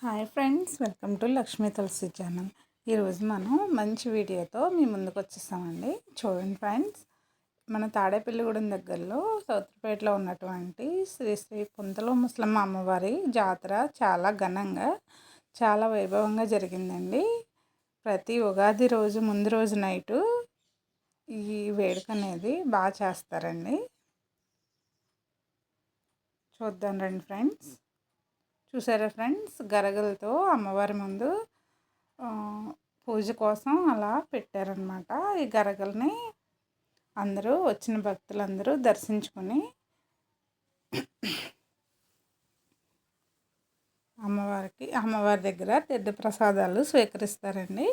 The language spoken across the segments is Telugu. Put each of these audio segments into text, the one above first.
Hi friends, welcome to Lakshmi Tulasi channel. ఈరోజు మనం మంచి వీడియోతో మీ ముందుకు వచ్చేసామండి. చూడండి ఫ్రెండ్స్, మన తాడేపల్లిగూడెం దగ్గరలో సౌత్రిపేటలో ఉన్నటువంటి శ్రీ శ్రీ పుంతల ముసలమ్మ అమ్మవారి జాతర చాలా ఘనంగా, చాలా వైభవంగా జరిగిందండి. ప్రతి ఉగాది రోజు ముందు రోజు నైటు ఈ వేడుక అనేది బాగా చేస్తారండి. చూద్దాం రండి ఫ్రెండ్స్. చూసారా ఫ్రెండ్స్, గరగలతో అమ్మవారి ముందు పూజ కోసం అలా పెట్టారనమాట. ఈ గరగల్ని అందరూ వచ్చిన భక్తులందరూ దర్శించుకొని అమ్మవారి దగ్గర తీర్థ ప్రసాదాలు స్వీకరిస్తారండి.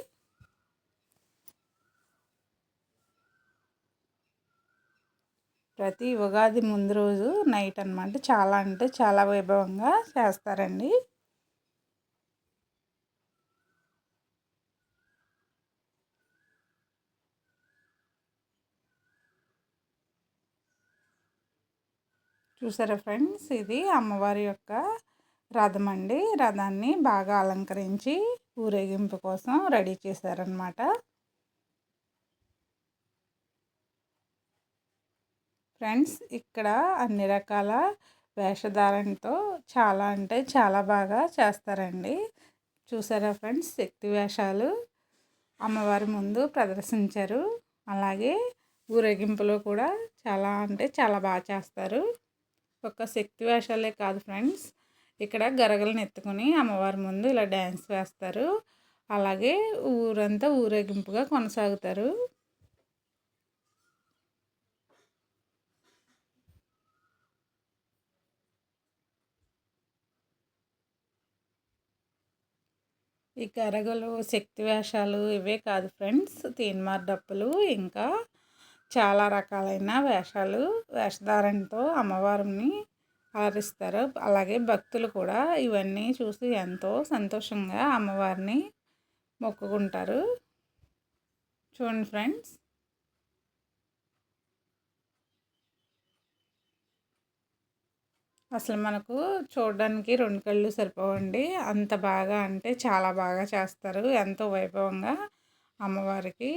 ప్రతి ఉగాది ముందు రోజు నైట్ అనమాట. చాలా అంటే చాలా వైభవంగా చేస్తారండి. చూసారా ఫ్రెండ్స్, ఇది అమ్మవారి యొక్క రథం అండి. రథాన్ని బాగా అలంకరించి ఊరేగింపు కోసం రెడీ చేశారనమాట. ఫ్రెండ్స్, ఇక్కడ అన్ని రకాల వేషధారణతో చాలా అంటే చాలా బాగా చేస్తారండి. చూసారా ఫ్రెండ్స్, శక్తి వేషాలు అమ్మవారి ముందు ప్రదర్శించారు. అలాగే ఊరేగింపులో కూడా చాలా అంటే చాలా బాగా చేస్తారు. ఒక్క శక్తి వేషాలే కాదు ఫ్రెండ్స్, ఇక్కడ గరగలను ఎత్తుకొని అమ్మవారి ముందు ఇలా డ్యాన్స్ వేస్తారు. అలాగే ఊరంతా ఊరేగింపుగా కొనసాగుతారు. ఈ గరగలు, శక్తి వేషాలు ఇవే కాదు ఫ్రెండ్స్, తీన్మార్ డప్పులు ఇంకా చాలా రకాలైన వేషధారణతో అమ్మవారిని అలరిస్తారు. అలాగే భక్తులు కూడా ఇవన్నీ చూసి ఎంతో సంతోషంగా అమ్మవారిని మొక్కుకుంటారు. చూడండి ఫ్రెండ్స్, అసలు మనకు చూడడానికి రెండు కళ్ళు సరిపోవండి. అంత బాగా అంటే చాలా బాగా చేస్తారు. ఎంతో వైభవంగా అమ్మవారికి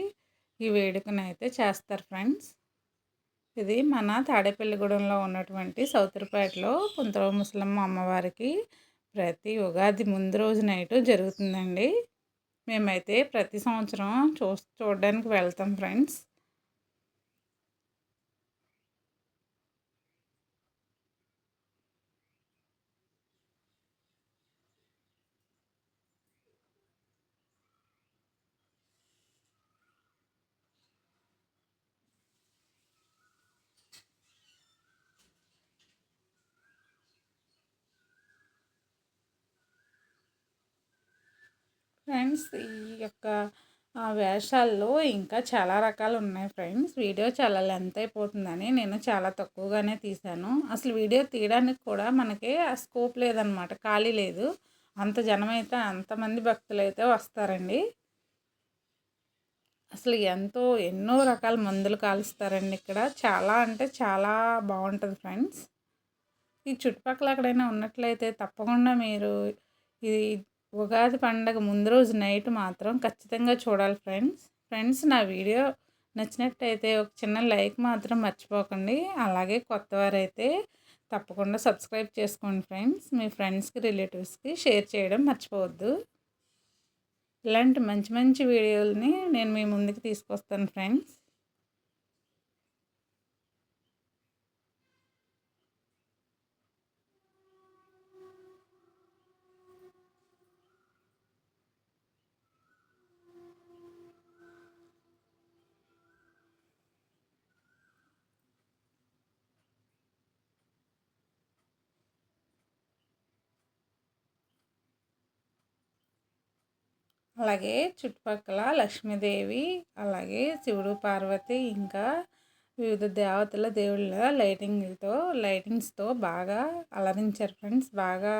ఈ వేడుకనైతే చేస్తారు ఫ్రెండ్స్. ఇది మన తాడేపల్లిగూడెంలో ఉన్నటువంటి సౌత్రిపేటలో పుంతల ముసలమ్మ అమ్మవారికి ప్రతి ఉగాది ముందు రోజు నైటు జరుగుతుందండి. మేమైతే ప్రతి సంవత్సరం చూడడానికి వెళ్తాం ఫ్రెండ్స్. ఫ్రెండ్స్, ఈ యొక్క వేషాల్లో ఇంకా చాలా రకాలు ఉన్నాయి ఫ్రెండ్స్. వీడియో చాలా లెంత్ అయిపోతుందని నేను చాలా తక్కువగానే తీశాను. అసలు వీడియో తీయడానికి కూడా మనకి స్కోప్ లేదనమాట, ఖాళీ లేదు. అంత జనమైతే అంతమంది భక్తులు అయితే వస్తారండి. అసలు ఎన్నో రకాల మందులు కాలుస్తారండి ఇక్కడ. చాలా అంటే చాలా బాగుంటుంది ఫ్రెండ్స్. ఈ చుట్టుపక్కల ఎక్కడైనా ఉన్నట్లయితే తప్పకుండా మీరు ఈ ఉగాది పండగ ముందు రోజు నైట్ మాత్రం ఖచ్చితంగా చూడాలి ఫ్రెండ్స్. నా వీడియో నచ్చినట్టయితే ఒక చిన్న లైక్ మాత్రం మర్చిపోకండి. అలాగే కొత్తవారైతే తప్పకుండా సబ్స్క్రైబ్ చేసుకోండి ఫ్రెండ్స్. మీ ఫ్రెండ్స్కి, రిలేటివ్స్కి షేర్ చేయడం మర్చిపోవద్దు. ఇలాంటి మంచి మంచి వీడియోలని నేను మీ ముందుకు తీసుకొస్తాను ఫ్రెండ్స్. అలాగే చుట్టుపక్కల లక్ష్మీదేవి, అలాగే శివుడు, పార్వతి, ఇంకా వివిధ దేవతల దేవుళ్ళ లైటింగ్స్తో బాగా అలరించారు ఫ్రెండ్స్. బాగా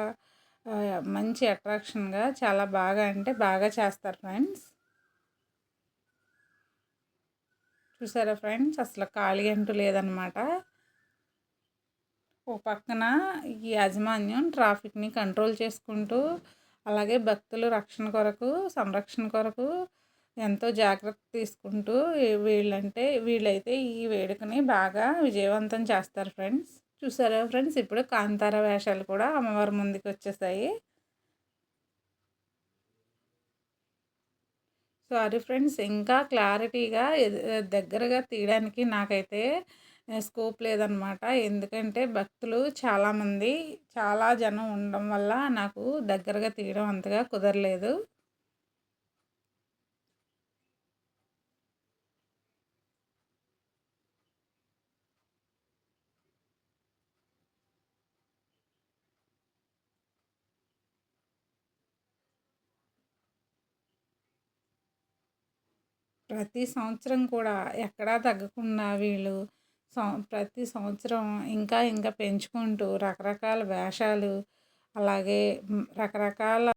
మంచి అట్రాక్షన్గా చాలా బాగా అంటే బాగా చేస్తారు ఫ్రెండ్స్. చూసారా ఫ్రెండ్స్, అసలు ఖాళీ అంటూ లేదనమాట. ఓ పక్కన ఈ యాజమాన్యం ట్రాఫిక్ని కంట్రోల్ చేసుకుంటూ అలాగే భక్తులు రక్షణ కొరకు, సంరక్షణ కొరకు ఎంతో జాగ్రత్త తీసుకుంటూ వీళ్ళైతే ఈ వేడుకని బాగా విజయవంతం చేస్తారు ఫ్రెండ్స్. చూసారా ఫ్రెండ్స్, ఇప్పుడు కాంతార వేషాలు కూడా అమ్మవారి ముందుకు వచ్చేసాయి. సారీ ఫ్రెండ్స్, ఇంకా క్లారిటీగా దగ్గరగా తీయడానికి నాకైతే స్కోప్ లేదనమాట. ఎందుకంటే భక్తులు చాలామంది, చాలా జనం ఉండడం వల్ల నాకు దగ్గరగా తీయడం అంతగా కుదరలేదు. ప్రతి సంవత్సరం కూడా ఎక్కడా తగ్గకుండా వీళ్ళు ప్రతి సంవత్సరం ఇంకా ఇంకా పెంచుకుంటూ రకరకాల వేషాలు, అలాగే రకరకాల